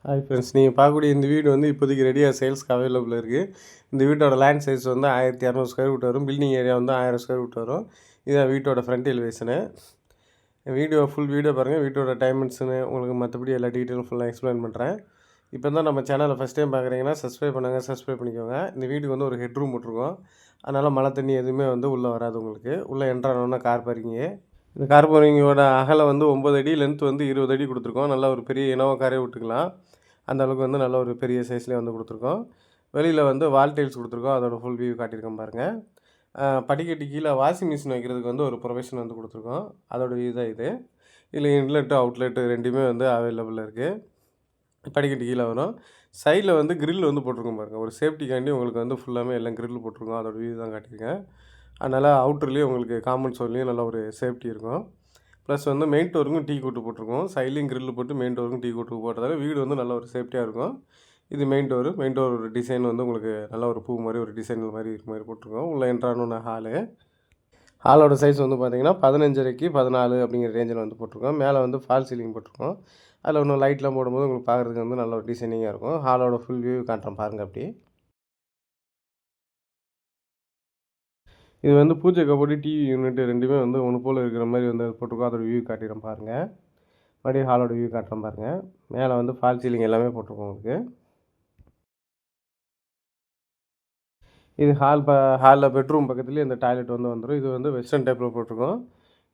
Hi friends, நீங்கள் பார்க்கக்கூடிய இந்த வீடு வந்து இப்போதைக்கு ரெடியாக சேல்ஸ்க்கு அவைலபிள் இருக்குது. இந்த வீட்டோட லேண்ட் சைஸ் வந்து 1200 ஸ்கொயர் ஃபீட் வரும். பில்டிங் ஏரியா வந்து 1000 ஸ்கொயர் ஃபீட் வரும். இதுதான் வீட்டோட ஃப்ரண்ட் எலிவேஷனு. ஃபுல் வீடியோ பாருங்கள். வீட்டோட டைமென்ஷனு உங்களுக்கு மற்றபடி எல்லா டீட்டெயிலும் ஃபுல்லாக எக்ஸ்பிளைன் பண்ணுறேன். இப்போ தான் நம்ம சேனலை ஃபஸ்ட் டைம் பார்க்குறீங்கன்னா சப்ஸ்கிரைப் பண்ணுங்கள், சப்ஸ்கிரைப் பண்ணிக்கோங்க. இந்த வீட்டுக்கு வந்து ஒரு ஹெட்ரூம் போட்டிருக்கோம். அதனால் மழை தண்ணி எதுவுமே வந்து உள்ளே வராது. உங்களுக்கு உள்ளே என்ட்ரானோன்னா கார் பார்க்கிங்கு. இந்த கார் பார்க்கிங்கோட அகலம் வந்து 9 அடி, லென்த் வந்து 20 அடி கொடுத்துருக்கோம். நல்லா ஒரு பெரிய இனோவா காரே விட்டுக்கலாம். அந்த அளவுக்கு வந்து நல்ல ஒரு பெரிய சைஸ்லேயே வந்து கொடுத்துருக்கோம். வெளியில் வந்து வால் டைல்ஸ் கொடுத்துருக்கோம். அதோட ஃபுல் வியூ காட்டியிருக்கோம் பாருங்கள். படிக்கட்டு கீழே வாஷிங் மிஷின் வைக்கிறதுக்கு வந்து ஒரு ப்ரொவிஷன் வந்து கொடுத்துருக்கோம். அதோட வியூ தான் இது. இதில் இன்லெட்டு அவுட்லெட்டு ரெண்டுமே வந்து அவைலபிளில் இருக்குது. படிக்கட்டு கீழே வரும். சைடில் வந்து கிரில் வந்து போட்டிருக்கோம் பாருங்கள். ஒரு சேஃப்டிக்காண்டி உங்களுக்கு வந்து ஃபுல்லாமே எல்லாம் கிரில் போட்டிருக்கோம். அதோட வியூ தான் காட்டியிருக்கேன். அதனால் அவுட்டர்லேயும் உங்களுக்கு காம்பவுண்ட் சோர்லேயும் நல்ல ஒரு சேஃப்டி இருக்கும். ப்ளஸ் வந்து மெயின் டோருக்கும் டீ கூட்டு போட்டிருக்கோம். சைட்லேயும் கிரில் போட்டு மெயின் டோருக்கும் டீ கூட்டு போட்டதால் வீடு வந்து நல்ல ஒரு சேஃப்டியாக இருக்கும். இது மெயின் டோர் ஒரு டிசைன் வந்து உங்களுக்கு நல்ல ஒரு பூ மாதிரி ஒரு டிசைன் மாதிரி இருக்க மாதிரி போட்டிருக்கோம். உள்ளே என்ட்ரானோன்னு ஹாலோட சைஸ் வந்து பார்த்திங்கன்னா 15.5க்கு 14 அப்படிங்கிற ரேஞ்சில் வந்து போட்டிருக்கோம். மேலே வந்து ஃபால் சீலிங் போட்டிருக்கோம். அதில் இன்னும் லைட்லாம் போடும்போது உங்களுக்கு பார்க்குறதுக்கு வந்து நல்ல ஒரு டிசைனிங்காக இருக்கும். ஹாலோட ஃபுல் வியூ காட்டுறேன் பாருங்கள். அப்படி இது வந்து பூஜை கபோர்டு, டிவி யூனிட் ரெண்டுமே வந்து ஒன்று போல் இருக்கிற மாதிரி வந்து போட்டிருக்கோம். அதோட வியூ காட்டிடுறேன் பாருங்கள். மறுபடியும் ஹாலோட வியூ காட்டுறேன் பாருங்கள். மேலே வந்து ஃபால் சீலிங் எல்லாமே போட்டிருக்கோம் உங்களுக்கு. இது ஹாலில் பெட்ரூம் பக்கத்துலேயே இந்த டாய்லெட் வந்து வந்துடும். இது வந்து வெஸ்டர்ன் டைப்பில் போட்டிருக்கோம்.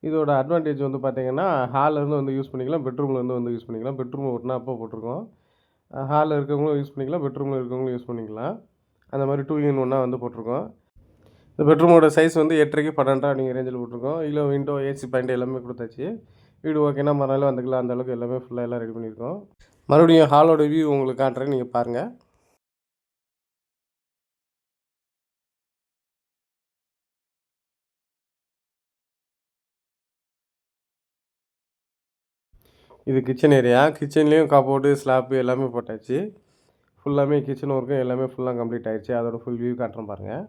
இதோட அட்வான்டேஜ் வந்து பார்த்திங்கன்னா ஹாலிலேருந்து வந்து யூஸ் பண்ணிக்கலாம், பெட்ரூம்லேருந்து வந்து யூஸ் பண்ணிக்கலாம். பெட்ரூம் ஒட்டினா அப்போ போட்டிருக்கோம். ஹாலில் இருக்கவங்களும் யூஸ் பண்ணிக்கலாம், பெட்ரூமில் இருக்கவங்களும் யூஸ் பண்ணிக்கலாம். அந்த மாதிரி 2 in 1 வந்து போட்டிருக்கோம். இந்த பெட்ரூமோட சைஸ் வந்து 8.5க்கு 12 அப்படிங்கிற ரேஞ்சில் போட்டிருக்கோம். இதில் விண்டோ, ஏசி பாயிண்ட் எல்லாமே கொடுத்தாச்சு. வீடு ஓகேனா மறுநாள் வந்துக்கலாம். அந்தளவுக்கு எல்லாமே ஃபுல்லாக எல்லாம் ரெடி பண்ணியிருக்கோம். மறுபடியும் ஹாலோட வியூ உங்களுக்கு காட்டுறேன், நீங்கள் பாருங்கள். இது கிச்சன் ஏரியா. கிச்சன்லேயும் கபோர்டு, ஸ்லாப்பு எல்லாமே போட்டாச்சு. ஃபுல்லாமே கிச்சன் ஒர்க்கும் எல்லாமே ஃபுல்லாக கம்ப்ளீட் ஆகிடுச்சு. அதோட ஃபுல் வியூ காட்டுறேன் பாருங்கள்.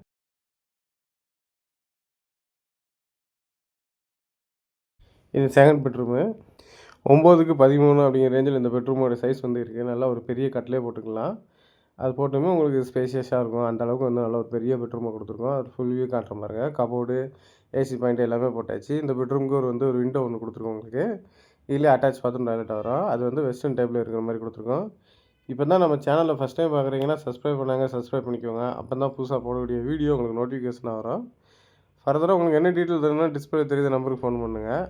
இது செகண்ட் பெட்ரூமு. 9க்கு 13 அப்படிங்கிற ரேஞ்சில் இந்த பெட்ரூமோட சைஸ் வந்து இருக்குது. நல்லா ஒரு பெரிய கட்டிலே போட்டுக்கலாம். அது போட்டுமே உங்களுக்கு ஸ்பேஷியஸாக இருக்கும். அந்த அளவுக்கு வந்து நல்ல ஒரு பெரிய பெட்ரூமை கொடுத்துருக்கோம். அது ஃபுல் வியூ காட்டுறேன் பாருங்கள். கபோர்டு, ஏசி பாயிண்ட் எல்லாமே போட்டாச்சு. இந்த பெட்ரூமுக்கு ஒரு விண்டோ ஒன்று கொடுத்துருக்கோம் உங்களுக்கு. இதிலே அட்டாச் பாத்ரூம் டாய்லெட் வரும். அது வந்து வெஸ்டர்ன் டைப்பில் இருக்கிற மாதிரி கொடுத்துருக்கோம். இப்போ தான் நம்ம சேனலில் ஃபஸ்ட் டைம் பார்க்குறீங்கன்னா சப்ஸ்கிரைப் பண்ணிக்கோங்க. அப்போ தான் புதுசாக போடக்கூடிய வீடியோ உங்களுக்கு நோட்டிஃபிகேஷனாக வரும். ஃபர்தராக உங்களுக்கு என்ன டீட்டெயில் தரணும்னா டிஸ்பிளே தெரியுற நம்பருக்கு ஃபோன் பண்ணுங்கள்.